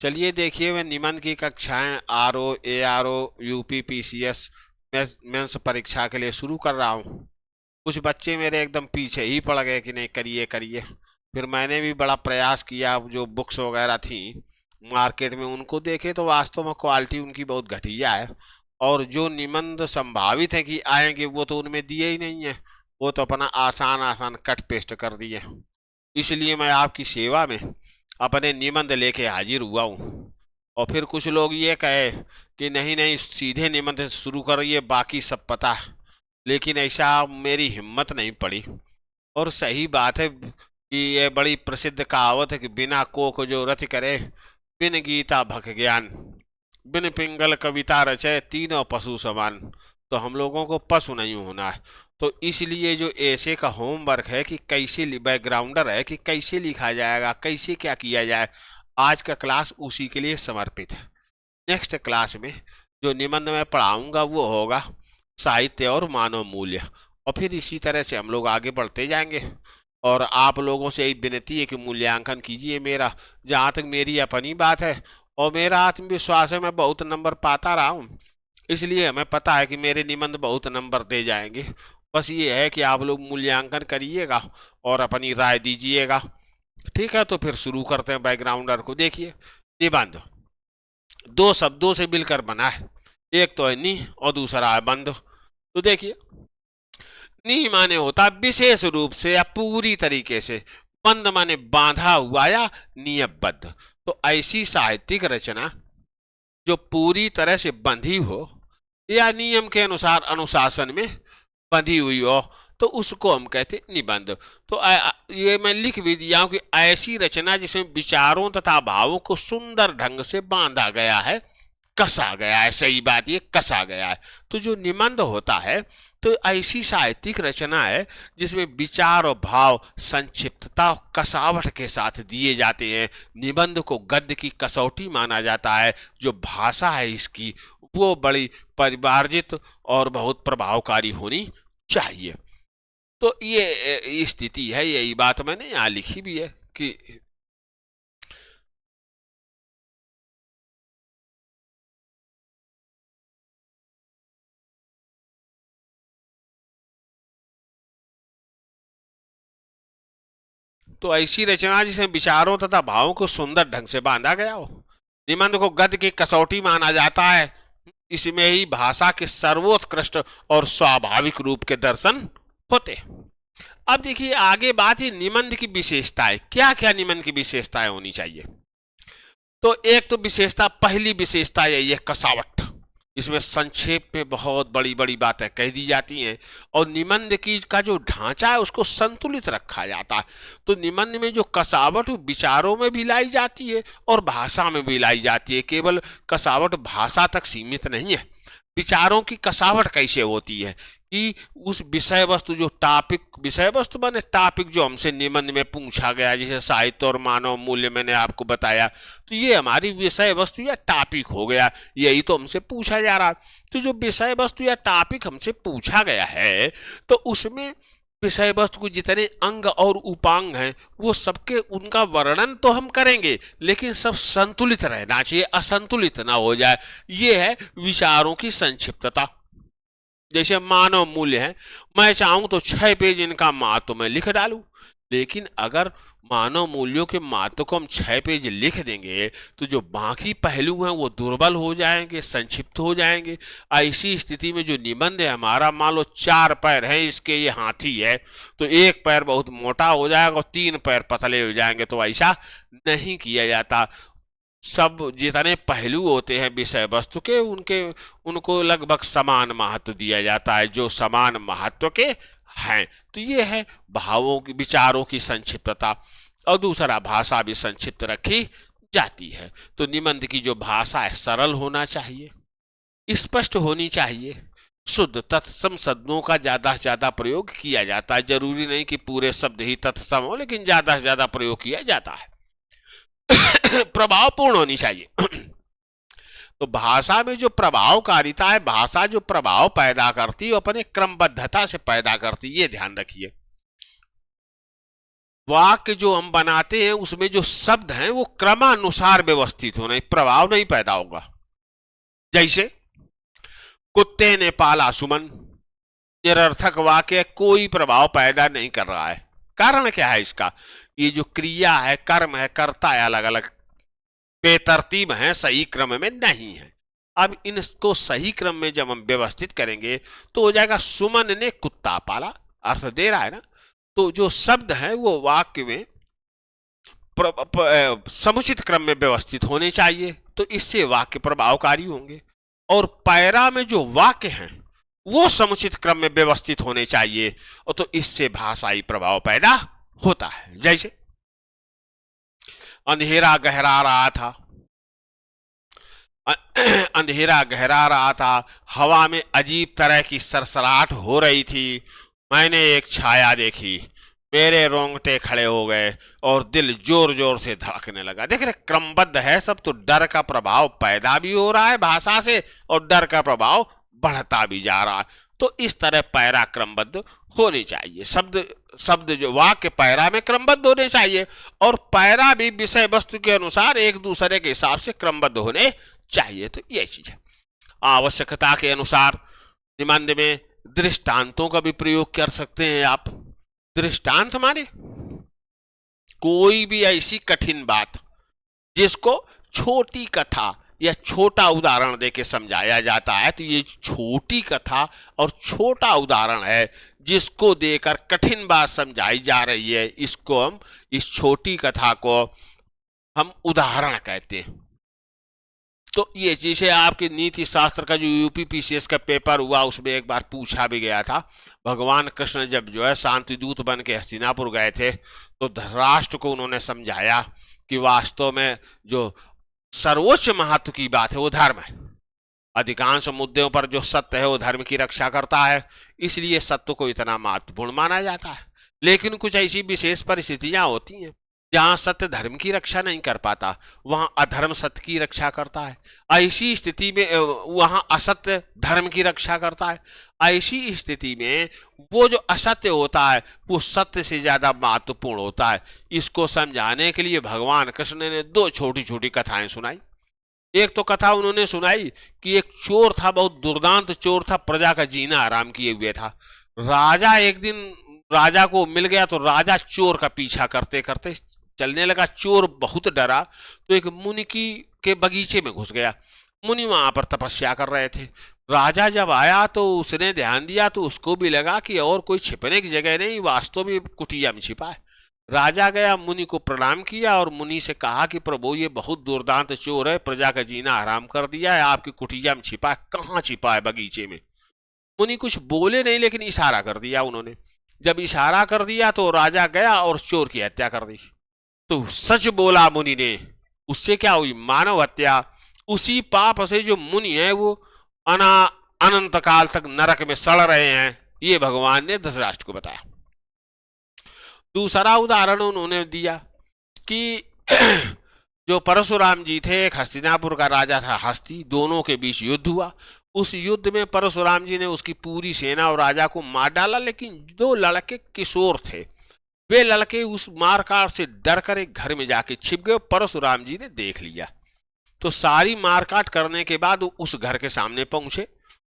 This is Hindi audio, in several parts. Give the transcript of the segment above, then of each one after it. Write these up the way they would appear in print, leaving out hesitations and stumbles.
चलिए देखिए, मैं निबंध की कक्षाएं RO, ARO, UP, PCS mains परीक्षा के लिए शुरू कर रहा हूँ। कुछ बच्चे मेरे एकदम पीछे ही पड़ गए कि नहीं, करिए करिए। फिर मैंने भी बड़ा प्रयास किया। जो बुक्स वगैरह थी मार्केट में उनको देखे तो वास्तव में क्वालिटी उनकी बहुत घटिया है। और जो निबंध संभावित है कि आएंगे वो तो उनमें दिए ही नहीं है। वो तो अपना आसान आसान कट पेस्ट कर दिए। इसलिए मैं आपकी सेवा में अपने निबंध लेके हाजिर हुआ हूँ। और फिर कुछ लोग ये कहे कि नहीं नहीं, सीधे निबंध से शुरू करिए, बाकी सब पता है। लेकिन ऐसा मेरी हिम्मत नहीं पड़ी। और सही बात है कि ये बड़ी प्रसिद्ध कहावत है कि बिना कोक जो रति करे, बिन गीता भक ज्ञान, बिन पिंगल कविता रचे, तीनों पशु समान। तो हम लोगों को पशु नहीं होना है। तो इसलिए जो ऐसे का होमवर्क है कि कैसे बैकग्राउंडर है कि कैसे लिखा जाएगा, कैसे क्या किया जाए, आज का क्लास उसी के लिए समर्पित है। नेक्स्ट क्लास में जो निबंध मैं पढ़ाऊंगा वो होगा साहित्य और मानव मूल्य। और फिर इसी तरह से हम लोग आगे बढ़ते जाएंगे। और आप लोगों से एक विनती है कि मूल्यांकन कीजिए मेरा। जहाँ तक मेरी अपनी बात है और मेरा आत्मविश्वास है, मैं बहुत नंबर पाता रहा हूँ। इसलिए हमें पता है कि मेरे निबंध बहुत नंबर दे जाएंगे। बस ये है कि आप लोग मूल्यांकन करिएगा और अपनी राय दीजिएगा। ठीक है, तो फिर शुरू करते हैं। बैकग्राउंडर को देखिए। निबंध दो शब्दों से मिलकर बना है। एक तो है नी और दूसरा है बंध। तो देखिए, नी माने होता विशेष रूप से या पूरी तरीके से, बंध माने बांधा हुआ या नियमबद्ध। तो ऐसी साहित्यिक रचना जो पूरी तरह से बंधी हो या नियम के अनुसार अनुशासन में बंधी हुई हो, तो उसको हम कहते हैं निबंध। तो ये मैं लिख भी दिया हूं कि ऐसी रचना जिसमें विचारों तथा भावों को सुंदर ढंग से बांधा गया है, कसा गया है। सही बात, ये कसा गया है। तो जो निबंध होता है तो ऐसी साहित्यिक रचना है जिसमें विचार और भाव संक्षिप्तता और कसावट के साथ दिए जाते हैं। निबंध को गद्य की कसौटी माना जाता है। जो भाषा है इसकी वो बड़ी परिमार्जित और बहुत प्रभावकारी होनी चाहिए। तो ये स्थिति है। यही बात मैंने यहाँ लिखी भी है कि तो ऐसी रचना जिसमें विचारों तथा भावों को सुंदर ढंग से बांधा गया हो। निबंध को गद्य की कसौटी माना जाता है। इसमें ही भाषा के सर्वोत्कृष्ट और स्वाभाविक रूप के दर्शन होते। अब देखिए आगे बात है निबंध की विशेषताएं। क्या क्या निबंध की विशेषताएं होनी चाहिए? तो एक तो विशेषता, पहली विशेषता यही है कसावट। इसमें संक्षेप में बहुत बड़ी बड़ी बातें कह दी जाती हैं और निबंध की का जो ढांचा है उसको संतुलित रखा जाता है। तो निबंध में जो कसावट विचारों में भी लाई जाती है और भाषा में भी लाई जाती है। केवल कसावट भाषा तक सीमित नहीं है। विचारों की कसावट कैसे होती है कि उस विषय वस्तु जो टॉपिक, विषय वस्तु माने टॉपिक जो हमसे निबंध में पूछा गया, जैसे साहित्य और मानव मूल्य मैंने आपको बताया, तो ये हमारी विषय वस्तु या टॉपिक हो गया। यही तो हमसे पूछा जा रहा। तो जो विषय वस्तु या टॉपिक हमसे पूछा गया है तो उसमें विषय वस्तु के जितने अंग और उपांग हैं वो सबके उनका वर्णन तो हम करेंगे, लेकिन सब संतुलित रहना चाहिए, असंतुलित ना हो जाए। ये है विचारों की संक्षिप्तता। जैसे मानव मूल्य है, मैं चाहूं तो 6 पेज इनका महत्व मैं लिख डालूं। लेकिन अगर मानव मूल्यों के महत्व को हम 6 पेज लिख देंगे तो जो बाकी पहलू हैं वो दुर्बल हो जाएंगे, संक्षिप्त हो जाएंगे। ऐसी स्थिति में जो निबंध है हमारा, मान लो 4 पैर है इसके, ये हाथी है, तो एक पैर बहुत मोटा हो जाएगा और 3 पैर पतले हो जाएंगे। तो ऐसा नहीं किया जाता। सब जितने पहलू होते हैं विषय वस्तु के, उनके उनको लगभग समान महत्व दिया जाता है, जो समान महत्व के हैं। तो ये है भावों की, विचारों की संक्षिप्तता। और दूसरा, भाषा भी संक्षिप्त रखी जाती है। तो निबंध की जो भाषा है सरल होना चाहिए, स्पष्ट होनी चाहिए। शुद्ध तत्सम शब्दों का ज्यादा से ज्यादा प्रयोग किया जाता है। जरूरी नहीं कि पूरे शब्द ही तत्सम हो, लेकिन ज्यादा से ज्यादा प्रयोग किया जाता है। प्रभावपूर्ण होनी चाहिए। तो भाषा में जो प्रभावकारिता है, भाषा जो प्रभाव पैदा करती है अपने क्रमबद्धता से पैदा करती है, ये ध्यान रखिए। वाक्य जो हम बनाते हैं उसमें जो शब्द हैं वो क्रमानुसार व्यवस्थित होने, प्रभाव नहीं पैदा होगा। जैसे कुत्ते ने पाला सुमन, निरर्थक वाक्य कोई प्रभाव पैदा नहीं कर रहा है। कारण क्या है इसका? ये जो क्रिया है, कर्म है, कर्ता है, अलग अलग बेतरतीब है, सही क्रम में नहीं है। अब इनको सही क्रम में जब हम व्यवस्थित करेंगे तो हो जाएगा सुमन ने कुत्ता पाला, अर्थ दे रहा है ना। तो जो शब्द है वो वाक्य में समुचित क्रम में व्यवस्थित होने चाहिए, तो इससे वाक्य प्रभावकारी होंगे। और पैरा में जो वाक्य हैं वो समुचित क्रम में व्यवस्थित होने चाहिए, और तो इससे भाषाई प्रभाव पैदा होता है। जैसे अंधेरा गहरा रहा था, अंधेरा गहरा रहा था, हवा में अजीब तरह की सरसराहट हो रही थी, मैंने एक छाया देखी, मेरे रोंगटे खड़े हो गए और दिल जोर जोर से धड़कने लगा। देख रहे क्रमबद्ध है सब, तो डर का प्रभाव पैदा भी हो रहा है भाषा से और डर का प्रभाव बढ़ता भी जा रहा है। तो इस तरह पैरा क्रमबद्ध होनी चाहिए, शब्द जो वाक्य पैरा में क्रमबद्ध होने चाहिए, और पैरा भी विषय वस्तु के अनुसार एक दूसरे के हिसाब से क्रमबद्ध होने चाहिए। तो ये चीज है। आवश्यकता के अनुसार निबंध में दृष्टांतों का भी प्रयोग कर सकते हैं आप। दृष्टांत माने कोई भी ऐसी कठिन बात जिसको छोटी कथा या छोटा उदाहरण देके समझाया जाता है, तो ये छोटी कथा और छोटा उदाहरण है जिसको देकर कठिन बात समझाई जा रही है। इसको हम, इस छोटी कथा को हम उदाहरण कहते हैं। तो ये चीज है। आपके नीति शास्त्र का जो यूपीपीसीएस का पेपर हुआ उसमें एक बार पूछा भी गया था, भगवान कृष्ण जब जो है शांति दूत बन के हस्तिनापुर गए थे तो धृतराष्ट्र को उन्होंने समझाया कि वास्तव में जो सर्वोच्च महत्व की बात है वो धर्म है। अधिकांश मुद्दों पर जो सत्य है वो धर्म की रक्षा करता है, इसलिए सत्य को इतना महत्वपूर्ण माना जाता है। लेकिन कुछ ऐसी विशेष परिस्थितियां होती हैं जहां सत्य धर्म की रक्षा नहीं कर पाता, वहां अधर्म सत्य की रक्षा करता है। ऐसी स्थिति में वहां असत्य धर्म की रक्षा करता है। ऐसी स्थिति में वो जो असत्य होता है वो सत्य से ज्यादा महत्वपूर्ण होता है। इसको समझाने के लिए भगवान कृष्ण ने दो छोटी छोटी कथाएं सुनाई। एक तो कथा उन्होंने सुनाई कि एक चोर था, बहुत दुर्दांत चोर था, प्रजा का जीना आराम किए हुए था। राजा एक दिन राजा को मिल गया तो राजा चोर का पीछा करते करते चलने लगा। चोर बहुत डरा तो एक मुनि के बगीचे में घुस गया। मुनि वहां पर तपस्या कर रहे थे। राजा जब आया तो उसने ध्यान दिया तो उसको भी लगा कि और कोई छिपने की जगह नहीं, वास्तव में कुटिया में छिपा है। राजा गया, मुनि को प्रणाम किया और मुनि से कहा कि प्रभु ये बहुत दुर्दांत चोर है, प्रजा का जीना हराम कर दिया है, आपकी कुटिया में छिपा है। कहाँ छिपा है? बगीचे में। मुनि कुछ बोले नहीं लेकिन इशारा कर दिया उन्होंने। जब इशारा कर दिया तो राजा गया और चोर की हत्या कर दी। तो सच बोला मुनि ने। उससे क्या हुई? मानव हत्या। उसी पाप से जो मुनि है वो अनंत काल तक नरक में सड़ रहे हैं, ये भगवान ने धृतराष्ट्र को बताया। दूसरा उदाहरण उन्होंने दिया कि जो परशुराम जी थे, एक हस्तिनापुर का राजा था हस्ती, दोनों के बीच युद्ध हुआ। उस युद्ध में परशुराम जी ने उसकी पूरी सेना और राजा को मार डाला, लेकिन दो लड़के किशोर थे, वे लड़के उस मारकाट से डर कर एक घर में जाके छिप गए। परशुराम जी ने देख लिया तो सारी मारकाट करने के बाद उस घर के सामने पहुंचे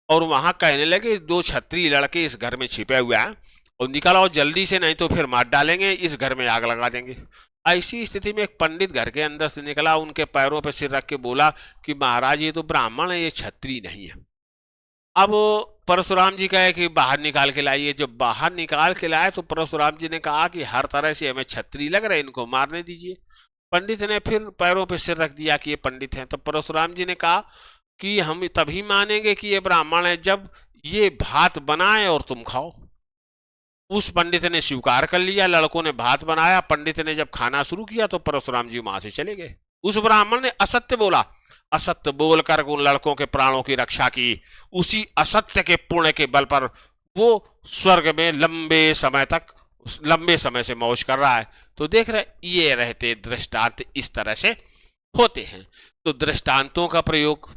और वहां कहने लगे, दो क्षत्रिय लड़के इस घर में छिपे हुए हैं और निकल आओ जल्दी से, नहीं तो फिर मार डालेंगे, इस घर में आग लगा देंगे। ऐसी स्थिति में एक पंडित घर के अंदर से निकला, उनके पैरों पर सिर रख के बोला कि महाराज ये तो ब्राह्मण है, ये क्षत्रिय नहीं है। अब परशुराम जी कहे कि बाहर निकाल के लाइए। जब बाहर निकाल के लाए तो परशुराम जी ने कहा कि हर तरह से हमें क्षत्रिय लग रहे, इनको मारने दीजिए। पंडित ने फिर पैरों पे सिर रख दिया कि ये पंडित हैं। तो परशुराम जी ने कहा कि हम तभी मानेंगे कि ये ब्राह्मण है जब ये भात बनाए और तुम खाओ। उस पंडित ने स्वीकार कर लिया, लड़कों ने भात बनाया, पंडित ने जब खाना शुरू किया तो परशुराम जी वहां से चले गए। उस ब्राह्मण ने असत्य बोला, असत्य बोलकर उन लड़कों के प्राणों की रक्षा की। उसी असत्य के पुण्य के बल पर वो स्वर्ग में लंबे समय से मौज कर रहा है। तो देख रहे, ये रहते दृष्टांत इस तरह से होते हैं। तो दृष्टांतों का प्रयोग,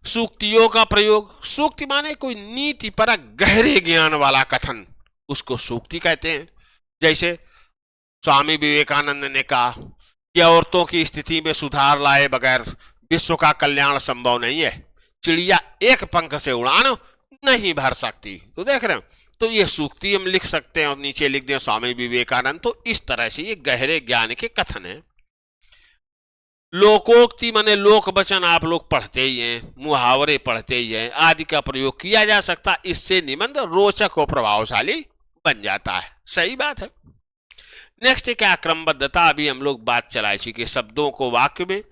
सूक्तियों का प्रयोग, सूक्ति माने कोई नीति पर गहरे ज्ञान वाला कथन, उसको सूक्ति कहते हैं। जैसे स्वामी विवेकानंद ने कहा कि औरतों की स्थिति में सुधार लाए बगैर विश्व का कल्याण संभव नहीं है, चिड़िया एक पंख से उड़ान नहीं भर सकती। तो देख रहे हो, तो ये सूक्ति हम लिख सकते हैं और नीचे लिख दें स्वामी विवेकानंद। तो इस तरह से ये गहरे ज्ञान के कथन है। लोकोक्ति माने लोक वचन आप लोग पढ़ते ही हैं, मुहावरे पढ़ते ही हैं, आदि का प्रयोग किया जा सकता, इससे निबंध रोचक और प्रभावशाली बन जाता है। सही बात है। नेक्स्ट क्या क्रमबद्धता, अभी हम लोग बात चलाई थी कि शब्दों को वाक्य में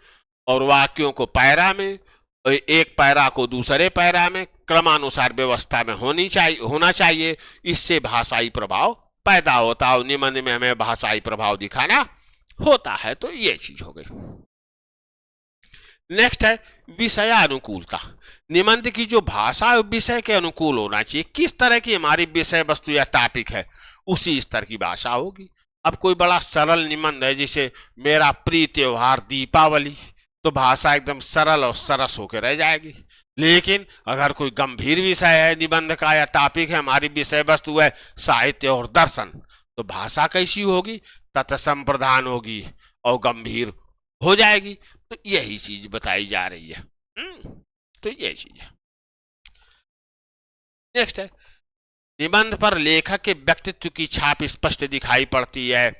और वाक्यों को पैरा में, एक पैरा को दूसरे पैरा में क्रमानुसार व्यवस्था में होना चाहिए। इससे भाषाई प्रभाव पैदा होता है। निबंध में हमें भाषाई प्रभाव दिखाना होता है। तो ये चीज हो गई। नेक्स्ट है विषयानुकूलता। निबंध की जो भाषा विषय के अनुकूल होना चाहिए। किस तरह की हमारी विषय वस्तु या टॉपिक है, उसी स्तर की भाषा होगी। अब कोई बड़ा सरल निबंध है, जैसे मेरा प्रिय त्योहार दीपावली, तो भाषा एकदम सरल और सरस होकर रह जाएगी। लेकिन अगर कोई गंभीर विषय है निबंध का या टॉपिक है, हमारी विषय वस्तु है साहित्य और दर्शन, तो भाषा कैसी होगी, तत्संप्रधान होगी और गंभीर हो जाएगी। तो यही चीज बताई जा रही है। तो यही चीज है। नेक्स्ट है निबंध पर लेखक के व्यक्तित्व की छाप स्पष्ट दिखाई पड़ती है।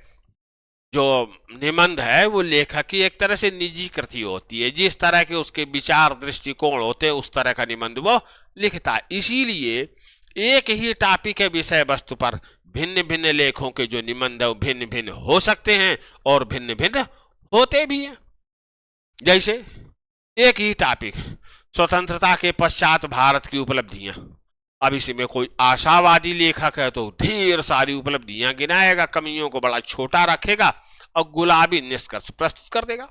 जो निबंध है वो लेखक की एक तरह से निजी कृति होती है। जिस तरह के उसके विचार दृष्टिकोण होते हैं उस तरह का निबंध वो लिखता है। इसीलिए एक ही टॉपिक है विषय वस्तु पर भिन्न भिन्न लेखों के जो निबंध भिन्न भिन्न हो सकते हैं और भिन्न भिन्न होते भी हैं। जैसे एक ही टॉपिक स्वतंत्रता के पश्चात भारत की उपलब्धियां, अब इसमें कोई आशावादी लेखक है तो ढेर सारी उपलब्धियां गिनाएगा, कमियों को बड़ा छोटा रखेगा और गुलाबी निष्कर्ष प्रस्तुत कर देगा।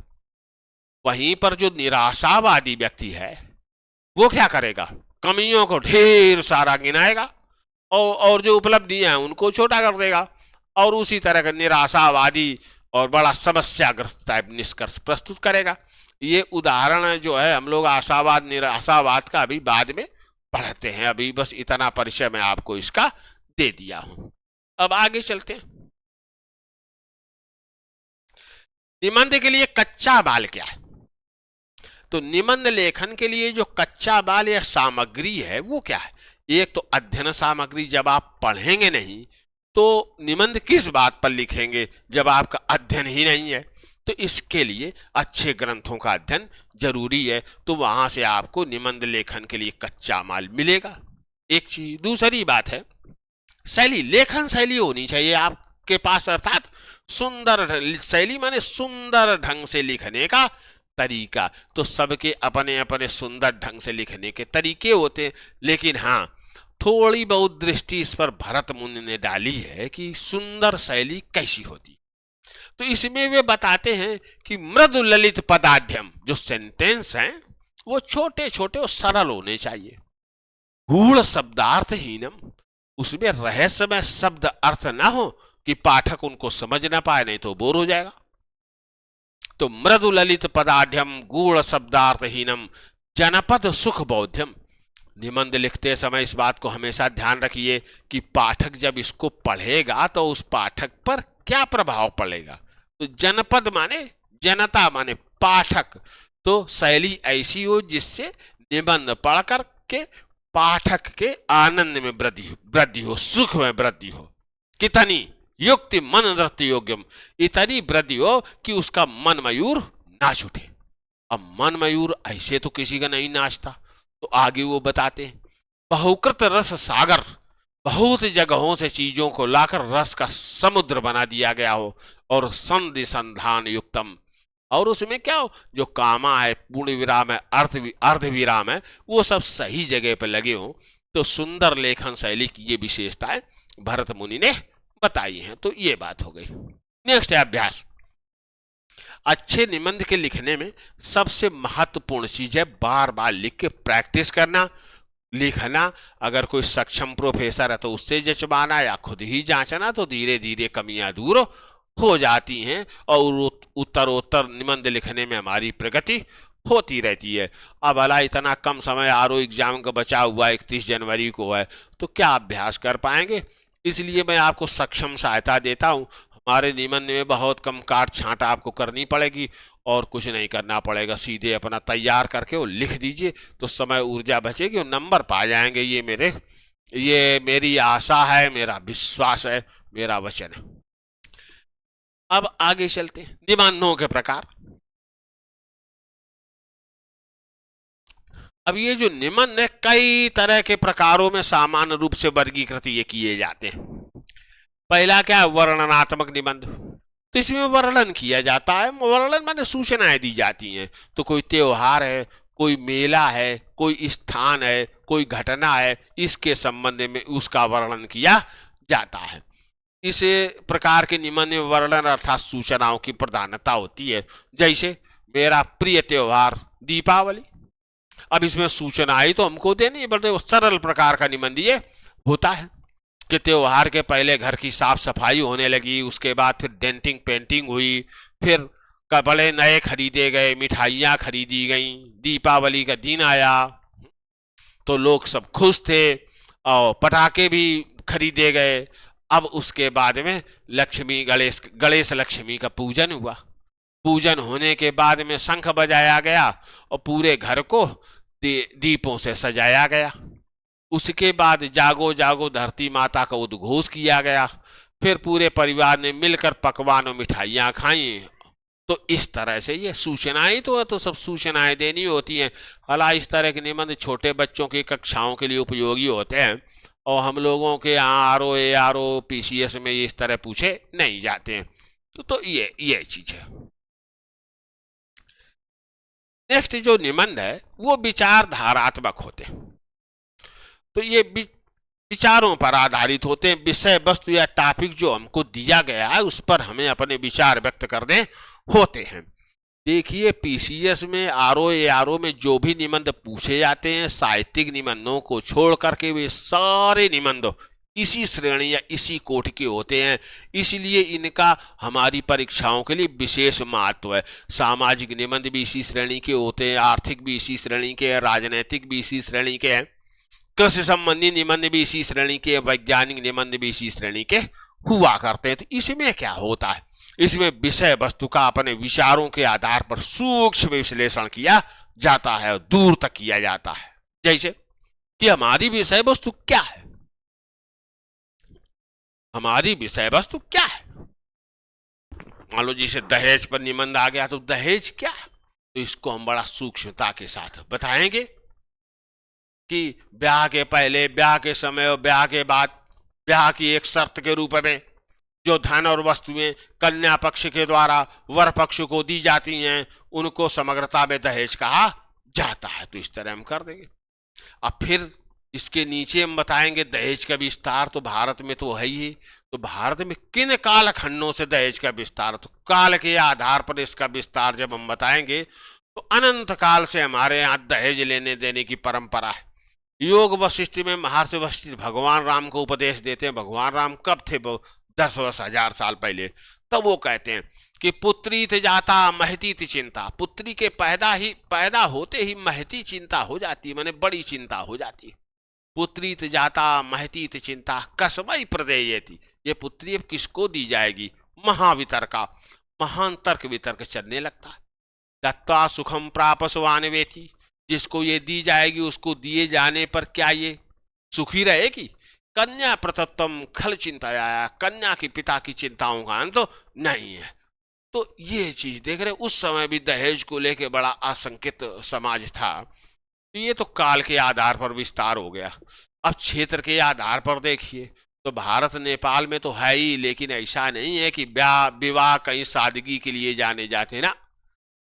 वहीं पर जो निराशावादी व्यक्ति है वो क्या करेगा, कमियों को ढेर सारा गिनाएगा और जो उपलब्धियां हैं उनको छोटा कर देगा और उसी तरह का निराशावादी और बड़ा समस्याग्रस्त टाइप निष्कर्ष प्रस्तुत करेगा। ये उदाहरण जो है हम लोग आशावाद निराशावाद का अभी बाद में पढ़ते हैं। अभी बस इतना परिचय मैं आपको इसका दे दिया हूं। अब आगे चलते हैं। निबंध के लिए कच्चा बाल क्या है? तो निबंध लेखन के लिए जो कच्चा बाल या सामग्री है वो क्या है? एक तो अध्ययन सामग्री, जब आप पढ़ेंगे नहीं तो निबंध किस बात पर लिखेंगे जब आपका अध्ययन ही नहीं है। तो इसके लिए अच्छे ग्रंथों का अध्ययन जरूरी है। तो वहां से आपको निबंध लेखन के लिए कच्चा माल मिलेगा। एक चीज। दूसरी बात है शैली, लेखन शैली होनी चाहिए आपके पास, अर्थात सुंदर शैली माने सुंदर ढंग से लिखने का तरीका। तो सबके अपने अपने सुंदर ढंग से लिखने के तरीके होते, लेकिन हाँ थोड़ी बहुत दृष्टि इस पर भरत मुनि ने डाली है कि सुंदर शैली कैसी होती। तो इसमें वे बताते हैं कि मृदु ललित पदाढ्यम, जो सेंटेंस हैं वो छोटे छोटे और सरल होने चाहिए। गूढ़ शब्दार्थहीनम, उसमें रहस्यमय शब्द अर्थ ना हो कि पाठक उनको समझ ना पाए, नहीं तो बोर हो जाएगा। तो मृदु ललित पदाढ्यम गूढ़ शब्दार्थहीनम जनपद सुख बोध्यम। निबंध लिखते समय इस बात को हमेशा ध्यान रखिए कि पाठक जब इसको पढ़ेगा तो उस पाठक पर क्या प्रभाव पड़ेगा। तो जनपद माने जनता माने पाठक। तो शैली ऐसी हो जिससे निबंध पढ़कर के पाठक के आनंद में वृद्धि हो, सुख में वृद्धि हो। कितनी युक्ति मन नृत्य योग्यम, इतनी वृद्धि हो कि उसका मन मयूर नाच उठे। अब मन मयूर ऐसे तो किसी का नहीं नाचता। तो आगे वो बताते हैं बहुकृत रस सागर, बहुत जगहों से चीजों को लाकर रस का समुद्र बना दिया गया हो, और संधि संधान युक्तम, और उसमें क्या हो जो कामा है, पूर्ण विराम है, अर्ध विराम है, वो सब सही जगह पर लगे हो। तो सुंदर लेखन शैली की ये विशेषताएं भरत मुनि ने बताई हैं। तो ये बात हो गई। नेक्स्ट है अभ्यास। अच्छे निबंध के लिखने में सबसे महत्वपूर्ण चीज है बार बार लिख के प्रैक्टिस करना, लिखना। अगर कोई सक्षम प्रोफेसर है तो उससे जचवाना या खुद ही जांचना, तो धीरे धीरे कमियां दूर हो जाती हैं और उत्तरोत्तर निबंध लिखने में हमारी प्रगति होती रहती है। अब भला इतना कम समय आरओ एग्जाम का बचा हुआ 31 जनवरी को है, तो क्या अभ्यास कर पाएंगे? इसलिए मैं आपको सक्षम सहायता देता हूँ। हमारे निबंध में बहुत कम काट छांट आपको करनी पड़ेगी और कुछ नहीं करना पड़ेगा, सीधे अपना तैयार करके वो लिख दीजिए तो समय ऊर्जा बचेगी और नंबर पा जाएंगे। ये मेरी आशा है, मेरा विश्वास है, मेरा वचन है। अब आगे चलते हैं निबंधों के प्रकार। अब ये जो निबंध है कई तरह के प्रकारों में सामान्य रूप से वर्गीकृत ये किए जाते हैं। पहला क्या है, वर्णनात्मक निबंध। तो इसमें वर्णन किया जाता है, वर्णन माने सूचनाएं दी जाती हैं। तो कोई त्योहार है, कोई मेला है, कोई स्थान है, कोई घटना है, इसके संबंध में उसका वर्णन किया जाता है। इस प्रकार के निबंध में वर्णन अर्थात सूचनाओं की प्रधानता होती है। जैसे मेरा प्रिय त्योहार दीपावली। अब इसमें सूचनाएं तो हमको देनी, बल्कि सरल प्रकार का निबंध ये होता है कि त्योहार के पहले घर की साफ सफाई होने लगी, उसके बाद फिर डेंटिंग पेंटिंग हुई, फिर कपड़े नए खरीदे गए, मिठाइयाँ खरीदी गई, दीपावली का दिन आया तो लोग सब खुश थे और पटाखे भी खरीदे गए। अब उसके बाद में लक्ष्मी गणेश लक्ष्मी का पूजन हुआ। पूजन होने के बाद में शंख बजाया गया और पूरे घर को दीपों से सजाया गया। उसके बाद जागो जागो धरती माता का उद्घोष किया गया। फिर पूरे परिवार ने मिलकर पकवान और मिठाइयाँ खाई। तो इस तरह से ये सूचनाएं तो सब सूचनाएं देनी होती हैं। हालांकि इस तरह के निबंध छोटे बच्चों की कक्षाओं के लिए उपयोगी होते हैं और हम लोगों के यहाँ आर ओ पीसीएस में इस तरह पूछे नहीं जाते हैं। तो ये चीज है। नेक्स्ट जो निबंध है वो विचारधारात्मक होते हैं। तो ये विचारों पर आधारित होते हैं। विषय वस्तु या टॉपिक जो हमको दिया गया है उस पर हमें अपने विचार व्यक्त करने होते हैं। देखिए पीसीएस में आरओ में जो भी निबंध पूछे जाते हैं साहित्यिक निबंधों को छोड़ करके वे सारे निबंध इसी श्रेणी या इसी कोटि के होते हैं। इसलिए इनका हमारी परीक्षाओं के लिए विशेष महत्व है। सामाजिक निबंध भी इसी श्रेणी के होते हैं, आर्थिक भी इसी श्रेणी के हैं, राजनीतिक भी इसी श्रेणी के हैं, कृषि संबंधी निबंध भी इसी श्रेणी के, वैज्ञानिक निबंध भी इसी श्रेणी के हुआ करते हैं। तो इसमें क्या होता है, इसमें विषय वस्तु का अपने विचारों के आधार पर सूक्ष्म विश्लेषण किया जाता है और दूर तक किया जाता है। जैसे कि हमारी विषय वस्तु क्या है, हमारी विषय वस्तु क्या है। मान लो जैसे दहेज पर निबंध आ गया तो दहेज क्या है, तो इसको हम बड़ा सूक्ष्मता के साथ बताएंगे कि ब्याह के पहले, ब्याह के समय और ब्याह के बाद ब्याह की एक शर्त के रूप में जो धन और वस्तुएं कन्या पक्ष के द्वारा वर पक्ष को दी जाती हैं उनको समग्रता में दहेज कहा जाता है। तो इस तरह हम कर देंगे। अब फिर इसके नीचे हम बताएंगे दहेज का विस्तार तो भारत में तो है ही। तो भारत में किन कालखंडों से दहेज का विस्तार, तो काल के आधार पर इसका विस्तार जब हम बताएंगे तो अनंत काल से हमारे यहाँ दहेज लेने देने की परंपरा है। योग वशिष्ठ में महर्षि वशिष्ठ भगवान राम को उपदेश देते हैं। भगवान राम कब थे, 10,000 साल पहले। तब वो कहते हैं कि पुत्री थे जाता महती थी चिंता। पुत्री के पैदा होते ही महती चिंता हो जाती, माने बड़ी चिंता हो जाती। पुत्री थे जाता महती थी चिंता कसमई प्रदेय थी। ये पुत्री अब किसको दी जाएगी, महावितर्का, महान तर्क वितर्क चलने लगता है। दत्ता सुखम प्रापसवान वेती, जिसको ये दी जाएगी उसको दिए जाने पर क्या ये सुखी रहेगी। कन्या प्रतत्वम खल चिंताया, कन्या के पिता की चिंताओं का अंत तो नहीं है। तो ये चीज देख रहे, उस समय भी दहेज को लेके बड़ा आशंकित समाज था। तो ये तो काल के आधार पर विस्तार हो गया। अब क्षेत्र के आधार पर देखिए तो भारत नेपाल में तो है ही, लेकिन ऐसा नहीं है कि विवाह कहीं सादगी के लिए जाने जाते ना।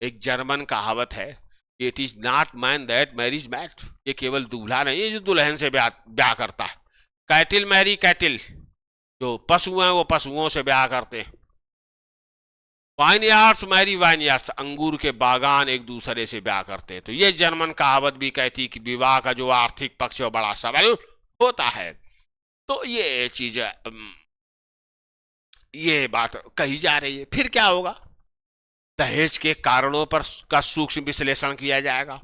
एक जर्मन कहावत है, it is not man that marriage mat. ये केवल दूल्हा नहीं है जो दुल्हन से ब्याह करता है। कैटिल मैरी कैटिल, जो पशु हैं वो पशुओं से ब्याह करते हैं। वाइनयार्ड्स मैरी वाइनयार्ड्स, अंगूर के बागान एक दूसरे से ब्याह करते हैं। तो ये जर्मन कहावत भी कहती कि विवाह का जो आर्थिक पक्ष है बड़ा सबल होता है। तो ये चीज, ये बात कही जा रही है। फिर क्या होगा, दहेज के कारणों पर का सूक्ष्म विश्लेषण किया जाएगा।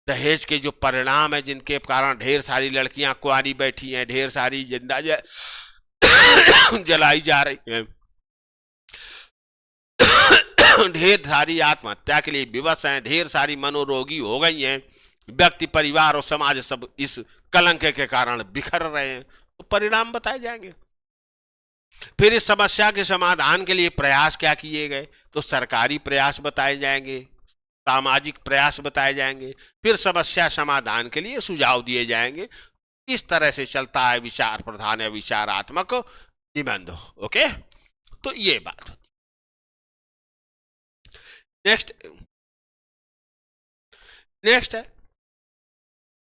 दहेज के जो परिणाम है जिनके कारण ढेर सारी लड़कियां कुंवारी बैठी हैं, ढेर सारी जिंदा जलाई जा रही है। ढेर सारी आत्महत्या के लिए विवश हैं, ढेर सारी मनोरोगी हो गई हैं, व्यक्ति, परिवार और समाज सब इस कलंक के कारण बिखर रहे हैं। तो परिणाम बताए जाएंगे। फिर इस समस्या के समाधान के लिए प्रयास क्या किए गए, तो सरकारी प्रयास बताए जाएंगे, सामाजिक प्रयास बताए जाएंगे, फिर समस्या समाधान के लिए सुझाव दिए जाएंगे। इस तरह से चलता है विचार प्रधान या विचारात्मक निबंध। ओके, तो ये बात होती। नेक्स्ट है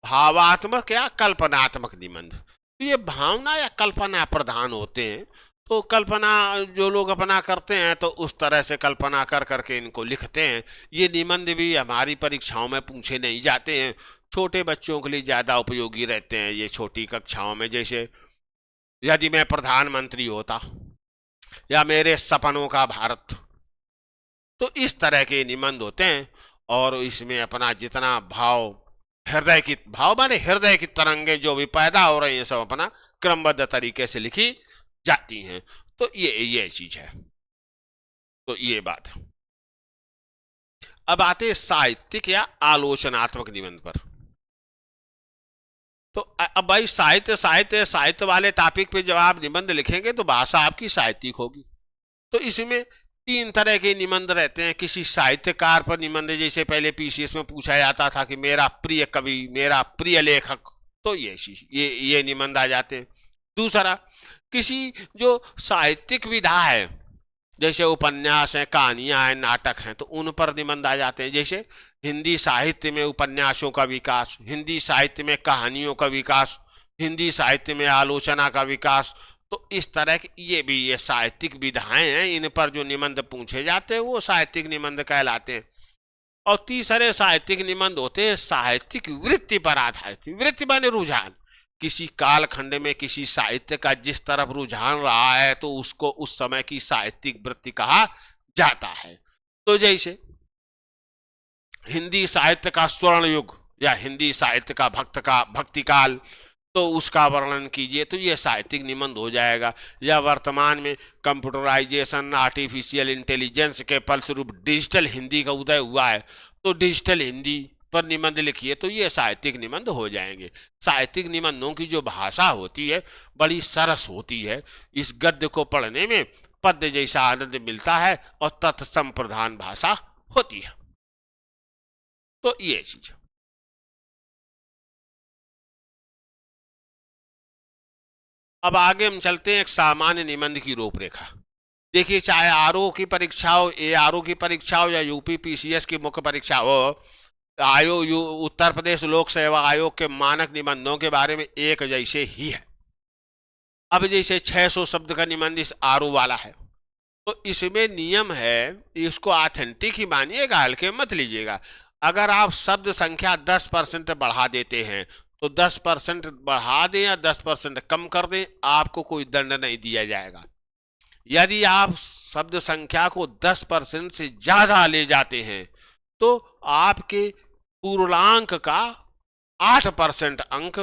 भावात्मक या कल्पनात्मक निबंध। तो ये भावना या कल्पना प्रधान होते हैं। तो कल्पना जो लोग अपना करते हैं तो उस तरह से कल्पना कर करके इनको लिखते हैं। ये निबंध भी हमारी परीक्षाओं में पूछे नहीं जाते हैं, छोटे बच्चों के लिए ज़्यादा उपयोगी रहते हैं ये छोटी कक्षाओं में। जैसे यदि मैं प्रधानमंत्री होता या मेरे सपनों का भारत, तो इस तरह के निबंध होते हैं। और इसमें अपना जितना भाव, हृदय की भाव माने हृदय की तरंगें जो भी पैदा हो रही हैं सब अपना क्रमबद्ध तरीके से लिखी जाती हैं। तो ये चीज है। तो ये बात है। अब आते हैं साहित्यिक या आलोचनात्मक निबंध पर। तो अब भाई साहित्य वाले टॉपिक पे जब आप निबंध लिखेंगे तो भाषा आपकी साहित्यिक होगी। तो इसमें 3 तरह के निबंध रहते हैं। किसी साहित्यकार पर निबंध, जैसे पहले पीसीएस में पूछा जाता था कि मेरा प्रिय कवि, मेरा प्रिय लेखक, तो ये निबंध आ जाते हैं। दूसरा, किसी जो साहित्यिक विधा है, जैसे उपन्यास है, कहानियां हैं, नाटक हैं, तो उन पर निबंध आ जाते हैं। जैसे हिंदी साहित्य में उपन्यासों का विकास, हिंदी साहित्य में कहानियों का विकास, हिंदी साहित्य में आलोचना का विकास। तो इस तरह के ये साहित्यिक विधाएं हैं। इन पर जो निबंध पूछे जाते हैं वो साहित्यिक निबंध कहलाते हैं। और तीसरे साहित्यिक निबंध होते हैं साहित्यिक वृत्ति पर आधारित। वृत्ति माने रुझान। किसी कालखंड में किसी साहित्य का जिस तरफ रुझान रहा है तो उसको उस समय की साहित्यिक वृत्ति कहा जाता है। तो जैसे हिंदी साहित्य का स्वर्ण युग या हिंदी साहित्य का भक्ति काल, तो उसका वर्णन कीजिए, तो ये साहित्यिक निबंध हो जाएगा। या वर्तमान में कंप्यूटराइजेशन, आर्टिफिशियल इंटेलिजेंस के फलस्वरूप डिजिटल हिंदी का उदय हुआ है, तो डिजिटल हिंदी पर निबंध लिखिए, तो ये साहित्यिक निबंध हो जाएंगे। साहित्यिक निबंधों की जो भाषा होती है बड़ी सरस होती है। इस गद्य को पढ़ने में पद्य जैसा आनंद मिलता है और तत्सम प्रधान भाषा होती है। तो ये चीज। अब आगे हम चलते हैं एक सामान्य निबंध की रूपरेखा। देखिए, चाहे आरओ की परीक्षा हो, एआरओ की परीक्षा हो या यूपी पीसीएस की मुख्य परीक्षा हो, उत्तर प्रदेश लोक सेवा आयोग के मानक निबंधों के बारे में एक जैसे ही है। अब जैसे 600 शब्द का निबंध इस आरओ वाला है, तो इसमें नियम है, इसको ऑथेंटिक ही मानिएगा, हल्के मत लीजिएगा। अगर आप शब्द संख्या 10% बढ़ा देते हैं तो 10% बढ़ा दें या 10% कम कर दें, आपको कोई दंड नहीं दिया जाएगा। यदि आप शब्द संख्या को 10% से ज्यादा ले जाते हैं तो आपके पूर्णांक का 8% अंक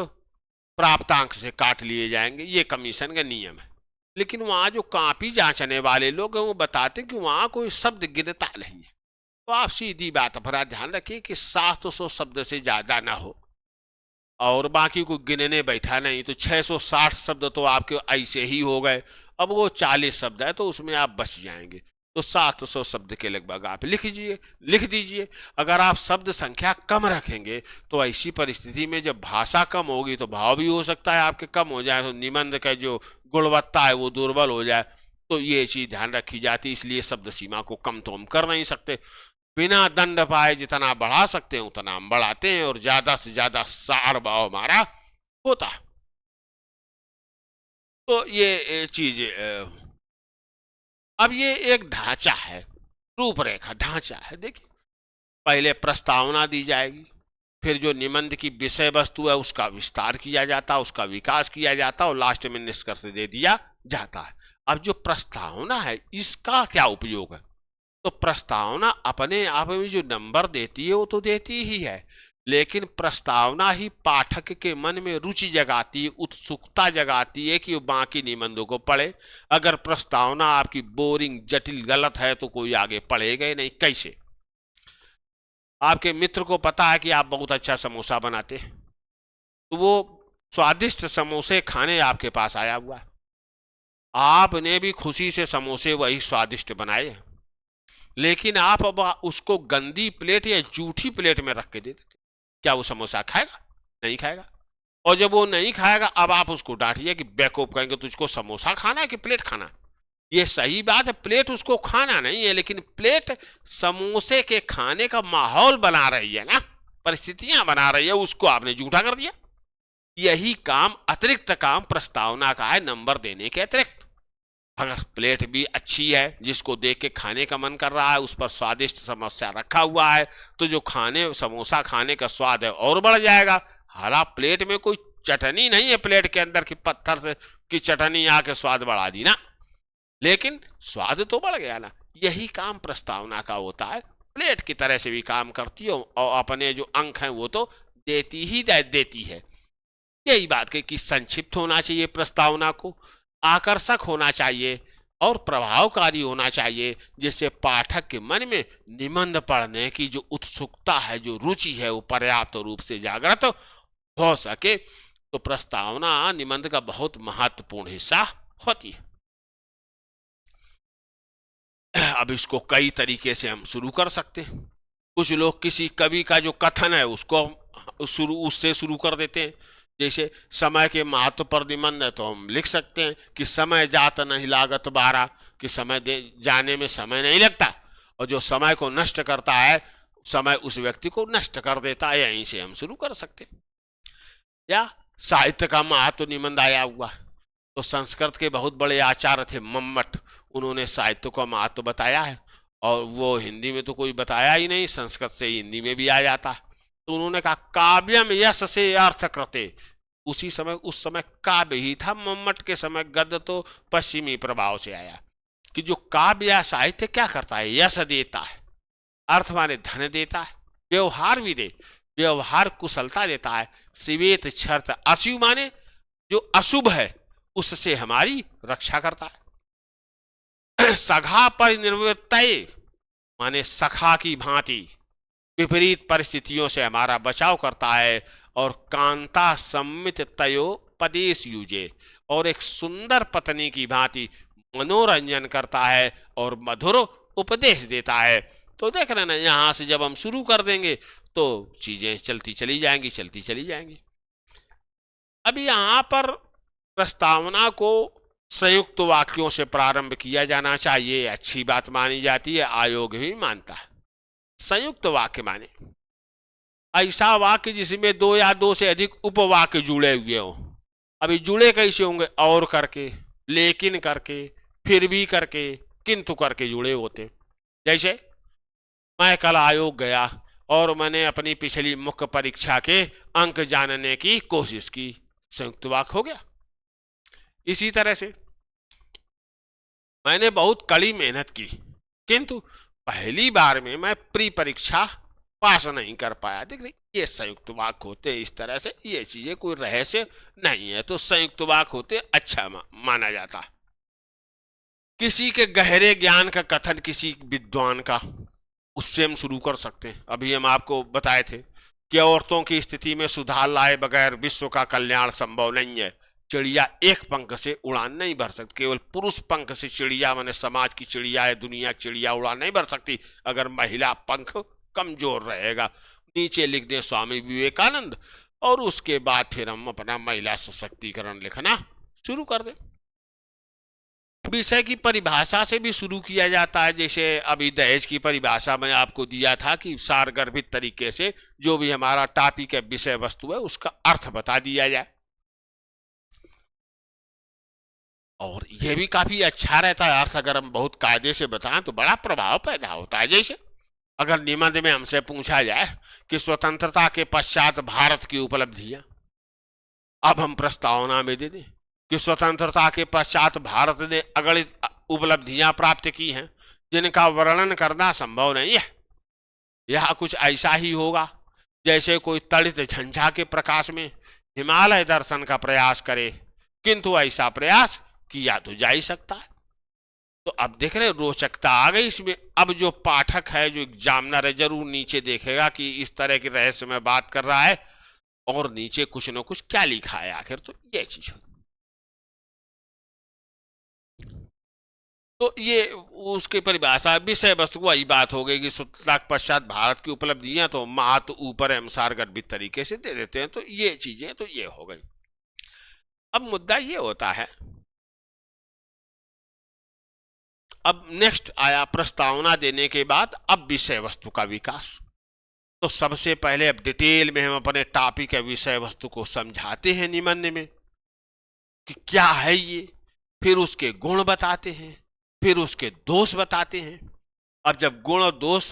प्राप्तांक से काट लिए जाएंगे। ये कमीशन का नियम है। लेकिन वहां जो कॉपी जांचने वाले लोग हैं वो बताते कि वहां कोई शब्द गिनता नहीं है। तो आप सीधी बात पर ध्यान रखिए कि 700 शब्द से ज्यादा ना हो, और बाकी को गिनने बैठा नहीं। तो 660 शब्द तो आपके ऐसे ही हो गए। अब वो 40 शब्द है तो उसमें आप बच जाएंगे। तो 700 शब्द के लगभग आप लिख दीजिए। अगर आप शब्द संख्या कम रखेंगे तो ऐसी परिस्थिति में जब भाषा कम होगी तो भाव भी हो सकता है आपके कम हो जाए, तो निबंध का जो गुणवत्ता है वो दुर्बल हो जाए। तो ये चीज ध्यान रखी जाती है। इसलिए शब्द सीमा को कम तो हम कर नहीं सकते, बिना दंड पाए जितना बढ़ा सकते हैं उतना हम बढ़ाते हैं, और ज्यादा से ज्यादा सार भाव हमारा होता है। तो ये चीज। अब ये एक ढांचा है, रूपरेखा ढांचा है। देखिए, पहले प्रस्तावना दी जाएगी, फिर जो निबंध की विषय वस्तु है उसका विस्तार किया जाता है, उसका विकास किया जाता है, और लास्ट में निष्कर्ष दे दिया जाता है। अब जो प्रस्तावना है इसका क्या उपयोग है? तो प्रस्तावना अपने आप में जो नंबर देती है वो तो देती ही है, लेकिन प्रस्तावना ही पाठक के मन में रुचि जगाती है, उत्सुकता जगाती है कि वो बाकी निबंधों को पढ़े। अगर प्रस्तावना आपकी बोरिंग, जटिल, गलत है तो कोई आगे पढ़ेगा ही नहीं। कैसे? आपके मित्र को पता है कि आप बहुत अच्छा समोसा बनाते, तो वो स्वादिष्ट समोसे खाने आपके पास आया हुआ है। आपने भी खुशी से समोसे वही स्वादिष्ट बनाए, लेकिन आप अब उसको गंदी प्लेट या जूठी प्लेट में रख के दे देते। क्या वो समोसा खाएगा? नहीं खाएगा। और जब वो नहीं खाएगा, अब आप उसको डांटिए कि बेवकूफ, कहेंगे तुझको समोसा खाना है कि प्लेट खाना है? ये सही बात है, प्लेट उसको खाना नहीं है, लेकिन प्लेट समोसे के खाने का माहौल बना रही है ना, परिस्थितियां बना रही है, उसको आपने जूठा कर दिया। यही काम, अतिरिक्त काम प्रस्तावना का है, नंबर देने के अतिरिक्त। अगर प्लेट भी अच्छी है, जिसको देख के खाने का मन कर रहा है, उस पर स्वादिष्ट समोसा रखा हुआ है, तो जो समोसा खाने का स्वाद है और बढ़ जाएगा। हालांकि प्लेट में कोई चटनी नहीं है, प्लेट के अंदर की पत्थर से की चटनी आके स्वाद बढ़ा दी ना, लेकिन स्वाद तो बढ़ गया ना। यही काम प्रस्तावना का होता है, प्लेट की तरह से भी काम करती है और अपने जो अंक हैं वो तो देती ही देती है। यही बात कि संक्षिप्त होना चाहिए प्रस्तावना को, आकर्षक होना चाहिए और प्रभावकारी होना चाहिए, जिससे पाठक के मन में निबंध पढ़ने की जो उत्सुकता है, जो रुचि है, वो पर्याप्त रूप से जागृत हो सके। तो प्रस्तावना निबंध का बहुत महत्वपूर्ण हिस्सा होती है। अब इसको कई तरीके से हम शुरू कर सकते हैं। कुछ लोग किसी कवि का जो कथन है उसको उससे शुरू कर देते हैं। जैसे समय के महत्व पर निबंध है, तो हम लिख सकते हैं कि समय जात नहीं लागत बारा, कि समय जाने में समय नहीं लगता, और जो समय को नष्ट करता है, समय उस व्यक्ति को नष्ट कर देता है। यहीं से हम शुरू कर सकते हैं। या साहित्य का महत्व निबंध आया हुआ, तो संस्कृत के बहुत बड़े आचार्य थे मम्मट, उन्होंने साहित्य का महत्व बताया है, और वो हिंदी में तो कोई बताया ही नहीं, संस्कृत से हिंदी में भी आ जाता। तो उन्होंने कहा काव्यम यश से अर्थ करते। उसी समय, उस समय काव्य ही था, मम्मट के समय गद्य तो पश्चिमी प्रभाव से आया। कि जो काव्य या साहित्य क्या करता है, यश देता है, अर्थ माने धन देता है, व्यवहार भी दे, व्यवहार कुशलता देता है, शिवेत छर्त अशुभ माने जो अशुभ है उससे हमारी रक्षा करता है। सखा पर निर्वृत्तये माने सखा की भांति विपरीत परिस्थितियों से हमारा बचाव करता है। और कांता सम्मित तयो पदेश यूजे, और एक सुंदर पत्नी की भांति मनोरंजन करता है और मधुर उपदेश देता है। तो देख रहे ना, यहां से जब हम शुरू कर देंगे तो चीजें चलती चली जाएंगी, चलती चली जाएंगी। अब यहां पर प्रस्तावना को संयुक्त वाक्यों से प्रारंभ किया जाना चाहिए, अच्छी बात मानी जाती है, आयोग भी मानता है। संयुक्त वाक्य माने ऐसा वाक्य जिसमें दो या दो से अधिक उपवाक्य जुड़े हुए हों। अभी जुड़े कैसे होंगे? और करके, लेकिन करके, फिर भी करके, किंतु करके जुड़े होते। जैसे मैं कल आयोग गया और मैंने अपनी पिछली मुख्य परीक्षा के अंक जानने की कोशिश की, संयुक्त वाक्य हो गया। इसी तरह से मैंने बहुत कड़ी मेहनत की, किंतु पहली बार में मैं प्री परीक्षा पास नहीं कर पाया। देख रही, ये संयुक्त वाक्य होते इस तरह से, ये चीजें कोई रहस्य नहीं है, तो संयुक्त वाक्य होते अच्छा माना जाता। किसी के गहरे ज्ञान का कथन, किसी विद्वान का, उससे हम शुरू कर सकते हैं। अभी हम आपको बताए थे कि औरतों की स्थिति में सुधार लाए बगैर विश्व का कल्याण संभव नहीं है। चिड़िया एक पंख से उड़ान नहीं भर सकती, केवल पुरुष पंख से चिड़िया, माने समाज की चिड़िया है, दुनिया चिड़िया उड़ान नहीं भर सकती अगर महिला पंख कमजोर रहेगा। नीचे लिख दे स्वामी विवेकानंद, और उसके बाद फिर हम अपना महिला सशक्तिकरण लिखना शुरू कर दें। विषय की परिभाषा से भी शुरू किया जाता है। जैसे अभी दहेज की परिभाषा में आपको दिया था कि सारगर्भित तरीके से जो भी हमारा टॉपिक है, विषय वस्तु है, उसका अर्थ बता दिया जाए। और यह भी काफी अच्छा रहता है अर्थ, अगर हम बहुत कायदे से बताएं तो बड़ा प्रभाव पैदा होता है। जैसे अगर निबंध में हमसे पूछा जाए कि स्वतंत्रता के पश्चात भारत की उपलब्धियां, अब हम प्रस्तावना में दे दें कि स्वतंत्रता के पश्चात भारत ने अगणित उपलब्धियां प्राप्त की हैं, जिनका वर्णन करना संभव नहीं है। यह कुछ ऐसा ही होगा जैसे कोई तड़ित झंझा के प्रकाश में हिमालय दर्शन का प्रयास करे, किंतु ऐसा प्रयास किया तो जा ही सकता है। तो अब देख रहे रोचकता आ गई इसमें। अब जो पाठक है, जो एग्जामिनर है, जरूर नीचे देखेगा कि इस तरह की रहस्य में बात कर रहा है और नीचे कुछ न कुछ क्या लिखा है आखिर। तो ये चीज, तो ये उसकी परिभाषा विषय वस्तु वही बात हो गई कि स्वतंत्रता के पश्चात भारत की उपलब्धियां तो मात ऊपर अनुसार गर्भित तरीके से दे देते हैं। तो ये चीजें तो ये हो गई। अब मुद्दा ये होता है, अब नेक्स्ट आया प्रस्तावना देने के बाद अब विषय वस्तु का विकास। तो सबसे पहले अब डिटेल में हम अपने टॉपिक या विषय वस्तु को समझाते हैं निबंध में कि क्या है ये, फिर उसके गुण बताते हैं, फिर उसके दोष बताते हैं। अब जब गुण और दोष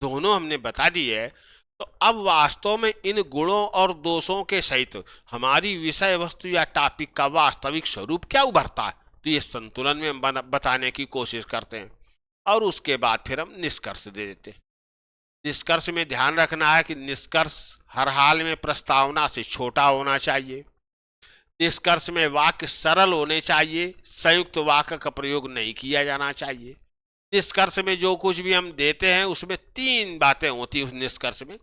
दोनों हमने बता दिए है, तो अब वास्तव में इन गुणों और दोषों के सहित हमारी विषय वस्तु या टॉपिक का वास्तविक स्वरूप क्या उभरता है, तो ये संतुलन में हम बताने की कोशिश करते हैं। और उसके बाद फिर हम निष्कर्ष दे देते हैं। निष्कर्ष में ध्यान रखना है कि निष्कर्ष हर हाल में प्रस्तावना से छोटा होना चाहिए। निष्कर्ष में वाक्य सरल होने चाहिए, संयुक्त वाक्य का प्रयोग नहीं किया जाना चाहिए। निष्कर्ष में जो कुछ भी हम देते हैं उसमें 3 बातें होती हैं उस निष्कर्ष में।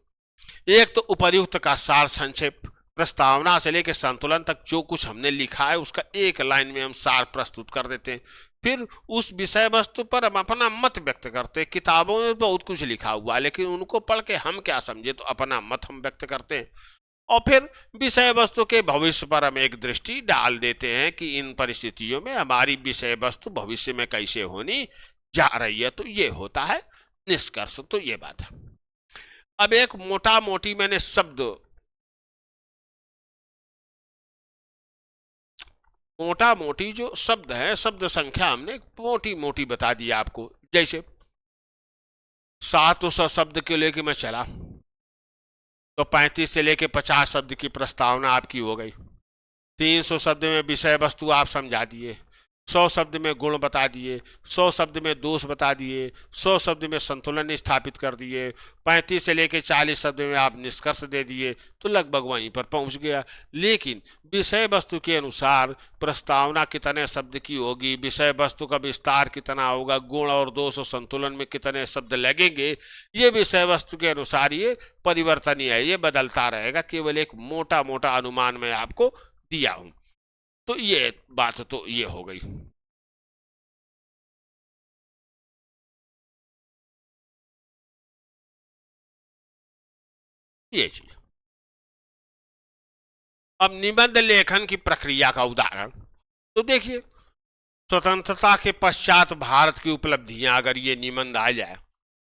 एक तो उपर्युक्त का सार संक्षेप, प्रस्तावना से लेकर संतुलन तक जो कुछ हमने लिखा है उसका एक लाइन में हम सार प्रस्तुत कर देते हैं। फिर उस विषय वस्तु पर हम अपना मत व्यक्त करते हैं। किताबों में बहुत कुछ लिखा हुआ है, लेकिन उनको पढ़ के हम क्या समझे, तो अपना मत हम व्यक्त करते हैं। और फिर विषय वस्तु के भविष्य पर हम एक दृष्टि डाल देते हैं कि इन परिस्थितियों में हमारी विषय वस्तु भविष्य में कैसे होनी जा रही है। तो ये होता है निष्कर्ष। तो ये बात है। अब एक मोटा मोटी मैंने मोटा मोटी जो शब्द है, शब्द संख्या हमने मोटी मोटी बता दी आपको। जैसे 700 शब्द के लेके मैं चला तो 35 से लेके 50 शब्द की प्रस्तावना आपकी हो गई। 300 शब्द में विषय वस्तु आप समझा दिए, 100 शब्द में गुण बता दिए, 100 शब्द में दोष बता दिए, 100 शब्द में संतुलन स्थापित कर दिए, 35 से लेके 40 शब्द में आप निष्कर्ष दे दिए, तो लगभग वहीं पर पहुंच गया। लेकिन विषय वस्तु के अनुसार प्रस्तावना कितने शब्द की होगी, विषय वस्तु का विस्तार कितना होगा, गुण और दोष और संतुलन में कितने शब्द लगेंगे, ये विषय वस्तु के अनुसार ये परिवर्तनीय है, ये बदलता रहेगा। केवल एक मोटा मोटा अनुमान मैं आपको दिया हूं। तो ये बात तो ये हो गई। ये चीज। अब निबंध लेखन की प्रक्रिया का उदाहरण तो देखिए, स्वतंत्रता के पश्चात भारत की उपलब्धियां अगर ये निबंध आ जाए,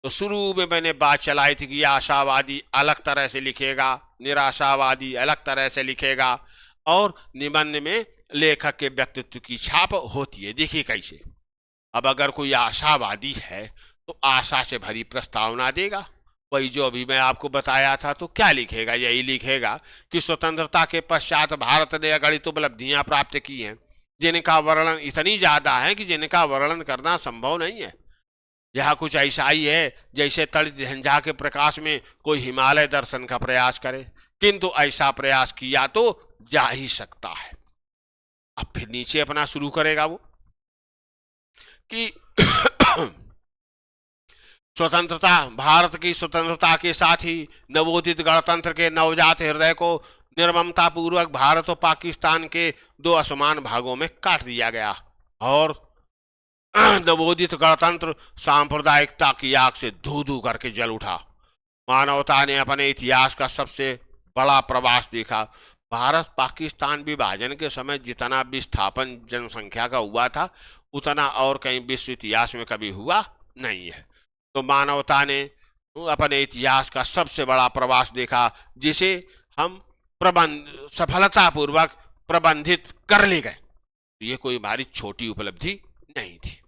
तो शुरू में मैंने बात चलाई थी कि आशावादी अलग तरह से लिखेगा, निराशावादी अलग तरह से लिखेगा, और निबंध में लेखक के व्यक्तित्व की छाप होती है। देखिए कैसे। अब अगर कोई आशावादी है तो आशा से भरी प्रस्तावना देगा, वही जो अभी मैं आपको बताया था। तो क्या लिखेगा, यही लिखेगा कि स्वतंत्रता के पश्चात भारत ने अगणित उपलब्धियां प्राप्त की हैं, जिनका वर्णन इतनी ज्यादा है कि जिनका वर्णन करना संभव नहीं है। यह कुछ ऐसा ही है जैसे तड़ित झंझा के प्रकाश में कोई हिमालय दर्शन का प्रयास करे, किंतु ऐसा प्रयास किया तो जा ही सकता है। अब फिर नीचे अपना शुरू करेगा वो कि स्वतंत्रता, भारत की स्वतंत्रता के साथ ही नवोदित गणतंत्र के नवजात हृदय को निर्ममता पूर्वक भारत और पाकिस्तान के 2 असमान भागों में काट दिया गया, और नवोदित गणतंत्र सांप्रदायिकता की आग से धू धू करके जल उठा। मानवता ने अपने इतिहास का सबसे बड़ा प्रवास देखा। भारत पाकिस्तान विभाजन के समय जितना विस्थापन जनसंख्या का हुआ था, उतना और कहीं विश्व इतिहास में कभी हुआ नहीं है। तो मानवता ने अपने इतिहास का सबसे बड़ा प्रवास देखा, जिसे हम सफलतापूर्वक प्रबंधित कर ले गए। ये कोई हमारी छोटी उपलब्धि नहीं थी।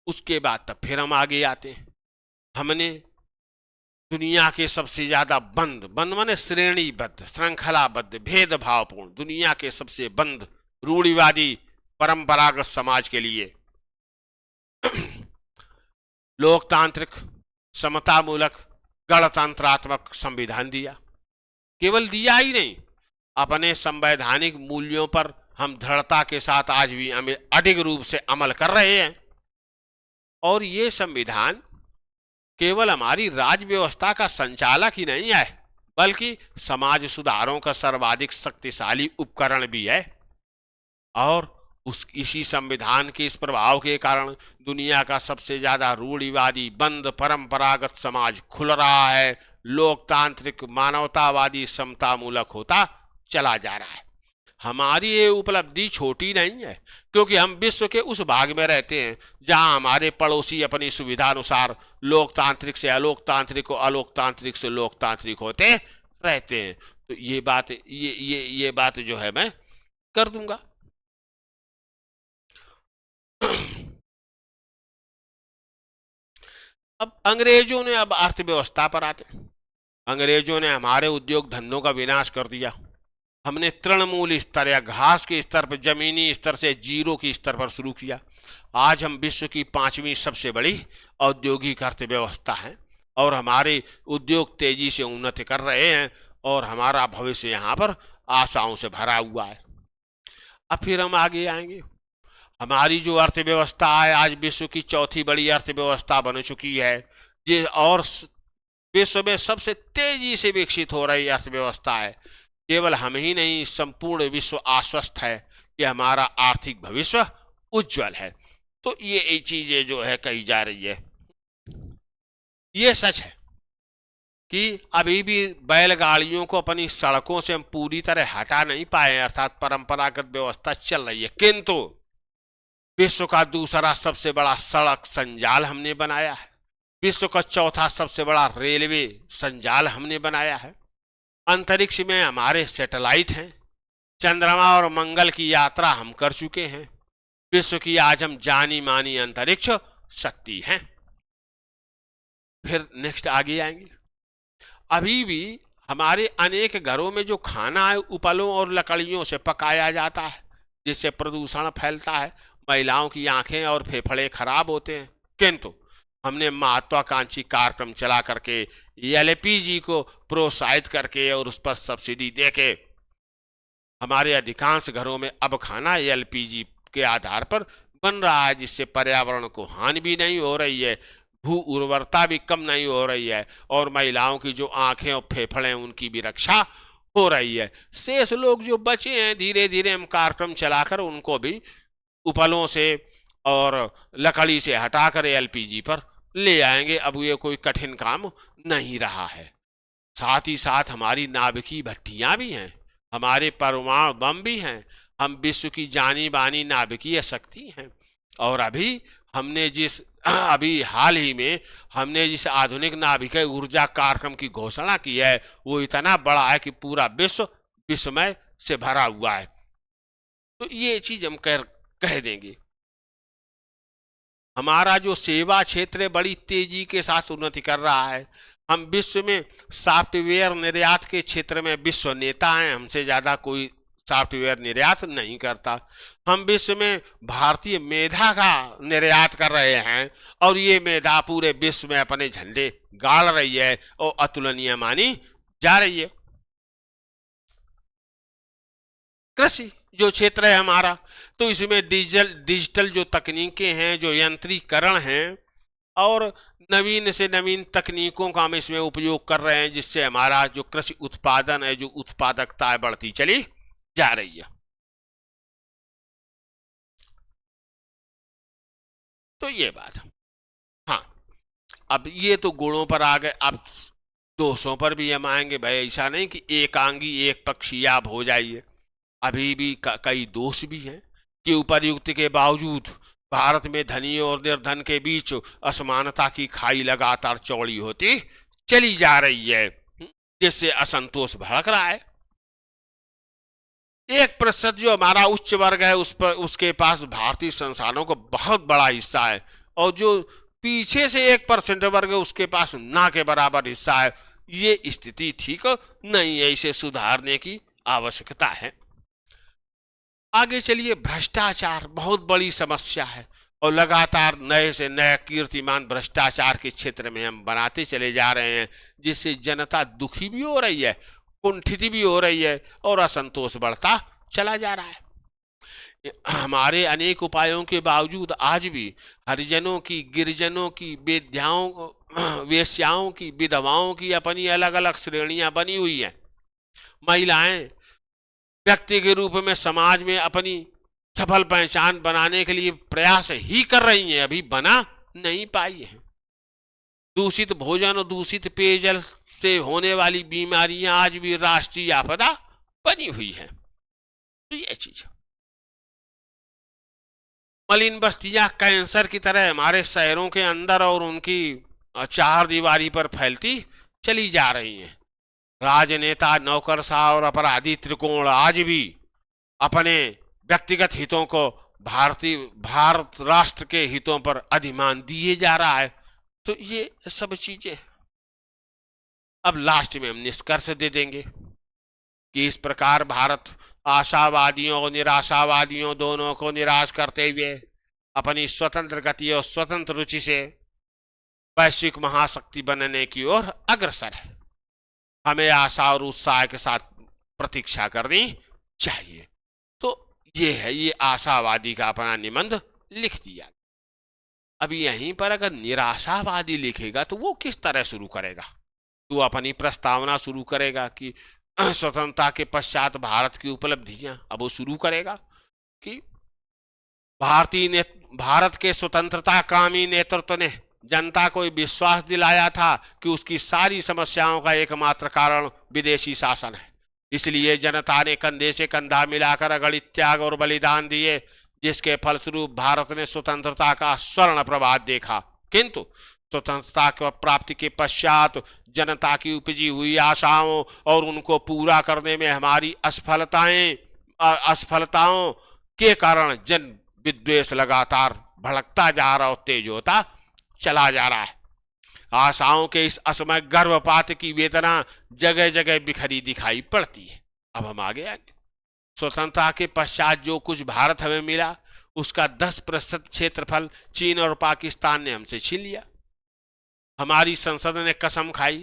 उसके बाद तब फिर हम आगे आते हैं। हमने दुनिया के सबसे ज्यादा बंद माने श्रेणीबद्ध, श्रृंखलाबद्ध, भेदभावपूर्ण, दुनिया के सबसे बंद, रूढ़िवादी, परंपरागत समाज के लिए लोकतांत्रिक, समतामूलक, गणतंत्रात्मक संविधान दिया। केवल दिया ही नहीं, अपने संवैधानिक मूल्यों पर हम दृढ़ता के साथ आज भी अडिग रूप से अमल कर रहे हैं। और ये संविधान केवल हमारी राज्य व्यवस्था का संचालक ही नहीं है, बल्कि समाज सुधारों का सर्वाधिक शक्तिशाली उपकरण भी है। और इसी संविधान के इस प्रभाव के कारण दुनिया का सबसे ज्यादा रूढ़िवादी बंद परंपरागत समाज खुल रहा है, लोकतांत्रिक मानवतावादी समतामूलक होता चला जा रहा है। हमारी ये उपलब्धि छोटी नहीं है, क्योंकि हम विश्व के उस भाग में रहते हैं जहां हमारे पड़ोसी अपनी सुविधा अनुसार लोकतांत्रिक से अलोकतांत्रिक और अलोकतांत्रिक से लोकतांत्रिक होते रहते हैं। तो ये बात जो है मैं कर दूंगा। अब अंग्रेजों ने, अब अर्थव्यवस्था पर आते, अंग्रेजों ने हमारे उद्योग धंधों का विनाश कर दिया। हमने तृणमूल स्तर या घास के स्तर पर, जमीनी स्तर से जीरो के स्तर पर शुरू किया। आज हम विश्व की 5वीं सबसे बड़ी औद्योगिक अर्थव्यवस्था है और हमारे उद्योग तेजी से उन्नति कर रहे हैं और हमारा भविष्य यहाँ पर आशाओं से भरा हुआ है। अब फिर हम आगे आएंगे। हमारी जो अर्थव्यवस्था है आज विश्व की 4थी बड़ी अर्थव्यवस्था बन चुकी है, और विश्व में सबसे तेजी से विकसित हो रही अर्थव्यवस्था है। केवल हम ही नहीं, संपूर्ण विश्व आश्वस्त है कि हमारा आर्थिक भविष्य उज्जवल है। तो ये चीजें जो है कही जा रही है, ये सच है कि अभी भी बैलगाड़ियों को अपनी सड़कों से हम पूरी तरह हटा नहीं पाए, अर्थात परंपरागत व्यवस्था चल रही है, किंतु विश्व का दूसरा सबसे बड़ा सड़क संजाल हमने बनाया है, विश्व का 4था सबसे बड़ा रेलवे संजाल हमने बनाया है, अंतरिक्ष में हमारे सैटेलाइट हैं, चंद्रमा और मंगल की यात्रा हम कर चुके हैं, विश्व की आज हम जानी मानी अंतरिक्ष शक्ति हैं। फिर नेक्स्ट आगे आएंगे। अभी भी हमारे अनेक घरों में जो खाना है उपलों और लकड़ियों से पकाया जाता है, जिससे प्रदूषण फैलता है, महिलाओं की आंखें और फेफड़े खराब होते हैं, किंतु हमने महत्वाकांक्षी कार्यक्रम चला करके एलपीजी को प्रोत्साहित करके और उस पर सब्सिडी देके हमारे अधिकांश घरों में अब खाना एलपीजी के आधार पर बन रहा है, जिससे पर्यावरण को हानि भी नहीं हो रही है, भू उर्वरता भी कम नहीं हो रही है और महिलाओं की जो आंखें और फेफड़े हैं उनकी भी रक्षा हो रही है। शेष लोग जो बचे हैं धीरे धीरे हम कार्यक्रम चलाकर उनको भी उपलों से और लकड़ी से हटाकर एलपीजी पर ले आएंगे। अब ये कोई कठिन काम नहीं रहा है। साथ ही साथ हमारी नाभिकीय भट्टियां भी हैं, हमारे परमाणु बम भी हैं, हम विश्व की जानी बानी नाभिकीय शक्ति हैं। और अभी हाल ही में हमने जिस आधुनिक नाभिकीय ऊर्जा कार्यक्रम की घोषणा की है वो इतना बड़ा है कि पूरा विश्व विस्मय से भरा हुआ है। तो ये चीज हम कह देंगे। हमारा जो सेवा क्षेत्र है बड़ी तेजी के साथ उन्नति कर रहा है। हम विश्व में सॉफ्टवेयर निर्यात के क्षेत्र में विश्व नेता हैं, हमसे ज्यादा कोई सॉफ्टवेयर निर्यात नहीं करता। हम विश्व में भारतीय मेधा का निर्यात कर रहे हैं और ये मेधा पूरे विश्व में अपने झंडे गाड़ रही है और अतुलनीय मानी जा रही है। कृषि जो क्षेत्र है हमारा, तो इसमें डिजिटल जो तकनीकें हैं, जो यंत्रीकरण हैं और नवीन से नवीन तकनीकों का हम इसमें उपयोग कर रहे हैं, जिससे हमारा जो कृषि उत्पादन है, जो उत्पादकता है, बढ़ती चली जा रही है। तो ये बात, हाँ, अब ये तो गुणों पर आ गए, अब दोषों पर भी हम आएंगे। भाई ऐसा नहीं कि एकांगी एक पक्षी आप हो जाइए, अभी भी कई दोष भी हैं कि उपर्युक्त के बावजूद भारत में धनी और निर्धन के बीच असमानता की खाई लगातार चौड़ी होती चली जा रही है, जिससे असंतोष भड़क रहा है। 1% जो हमारा उच्च वर्ग है उसके पास भारतीय संसाधनों का बहुत बड़ा हिस्सा है और जो पीछे से 1% वर्ग है उसके पास ना के बराबर हिस्सा है। ये स्थिति ठीक नहीं है, इसे सुधारने की आवश्यकता है। आगे चलिए, भ्रष्टाचार बहुत बड़ी समस्या है और लगातार नए से नया कीर्तिमान भ्रष्टाचार के क्षेत्र में हम बनाते चले जा रहे हैं, जिससे जनता दुखी भी हो रही है। कुंठित भी हो रही है और असंतोष बढ़ता चला जा रहा है। हमारे अनेक उपायों के बावजूद आज भी हरिजनों की, गिरिजनों की, वेश्याओं की, विधवाओं की अपनी अलग अलग श्रेणियां बनी हुई हैं। महिलाएं व्यक्ति के रूप में समाज में अपनी सफल पहचान बनाने के लिए प्रयास ही कर रही हैं, अभी बना नहीं पाई है। दूषित भोजन और दूषित पेयजल से होने वाली बीमारियां आज भी राष्ट्रीय आपदा बनी हुई है। तो ये चीज, मलिन बस्तियां कैंसर की तरह हमारे शहरों के अंदर और उनकी चार दीवारी पर फैलती चली जा रही हैं। राजनेता, नौकरशाह और अपराधी त्रिकोण आज भी अपने व्यक्तिगत हितों को भारत राष्ट्र के हितों पर अधिमान दिए जा रहा है। तो ये सब चीजें अब लास्ट में हम निष्कर्ष दे देंगे कि इस प्रकार भारत आशावादियों और निराशावादियों दोनों को निराश करते हुए अपनी स्वतंत्र गति और स्वतंत्र रुचि से वैश्विक महाशक्ति बनने की ओर अग्रसर है। हमें आशा और उत्साह के साथ प्रतीक्षा करनी चाहिए। तो ये है, ये आशावादी का अपना निबंध लिख दिया। अभी यहीं पर अगर निराशावादी लिखेगा तो वो किस तरह शुरू करेगा? तो अपनी प्रस्तावना शुरू करेगा कि स्वतंत्रता के पश्चात भारत की उपलब्धियां, अब वो शुरू करेगा कि भारत के स्वतंत्रता कामी नेतृत्व ने जनता को विश्वास दिलाया था कि उसकी सारी समस्याओं का एकमात्र कारण विदेशी शासन है। इसलिए जनता ने कंधे से कंधा मिलाकर अगणित त्याग और बलिदान दिए, जिसके फलस्वरूप भारत ने स्वतंत्रता का स्वर्ण प्रभात देखा। किंतु स्वतंत्रता की प्राप्ति के पश्चात जनता की उपजी हुई आशाओं और उनको पूरा करने में हमारी असफलताओं के कारण जन विद्वेष लगातार भड़कता जा रहा और तेज होता चला जा रहा है। आशाओं के इस असमय गर्भपात की वेदना जगह जगह बिखरी दिखाई पड़ती है। अब हम आगे स्वतंत्रता के पश्चात जो कुछ भारत हमें मिला उसका 10% क्षेत्रफल चीन और पाकिस्तान ने हमसे छीन लिया। हमारी संसद ने कसम खाई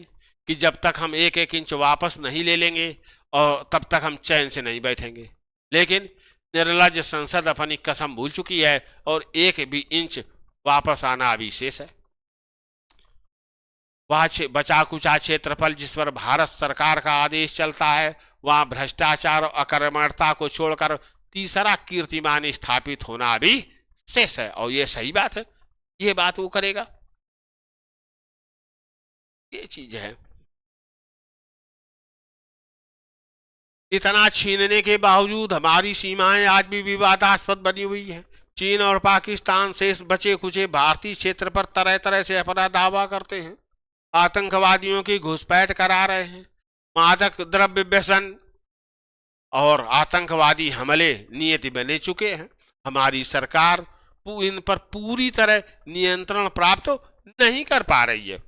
कि जब तक हम एक एक इंच वापस नहीं ले लेंगे और तब तक हम चैन से नहीं बैठेंगे। लेकिन निर्लज संसद अपनी कसम भूल चुकी है और एक भी इंच वापस आना अभी शेष है। वह बचा कुचा क्षेत्रफल जिस पर भारत सरकार का आदेश चलता है, वहां भ्रष्टाचार और अकर्मण्यता को छोड़कर तीसरा कीर्तिमान स्थापित होना अभी शेष है। और ये सही बात है, ये बात वो करेगा, ये चीज है। इतना छीनने के बावजूद हमारी सीमाएं आज भी विवादास्पद बनी हुई है। चीन और पाकिस्तान शेष बचे खुचे भारतीय क्षेत्र पर तरह तरह से अपना दावा करते हैं, आतंकवादियों की घुसपैठ करा रहे हैं, मादक द्रव्य व्यसन और आतंकवादी हमले नियति बने चुके हैं। हमारी सरकार इन पर पूरी तरह नियंत्रण प्राप्त नहीं कर पा रही है।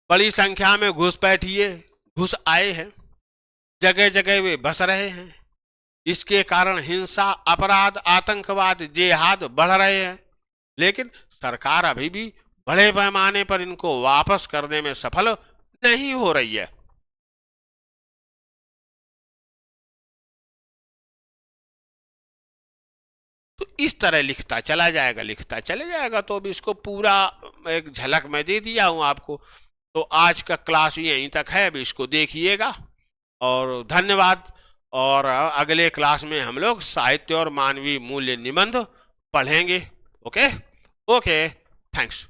बड़ी संख्या में घुसपैठिए घुस आए हैं, जगह जगह वे बस रहे हैं। इसके कारण हिंसा, अपराध, आतंकवाद, जिहाद बढ़ रहे हैं। लेकिन सरकार अभी भी बड़े पैमाने पर इनको वापस करने में सफल नहीं हो रही है। तो इस तरह लिखता चला जाएगा। तो अब इसको पूरा एक झलक मैं दे दिया हूं आपको। तो आज का क्लास यहीं तक है, अब इसको देखिएगा और धन्यवाद। और अगले क्लास में हम लोग साहित्य और मानवीय मूल्य निबंध पढ़ेंगे। Okay, thanks.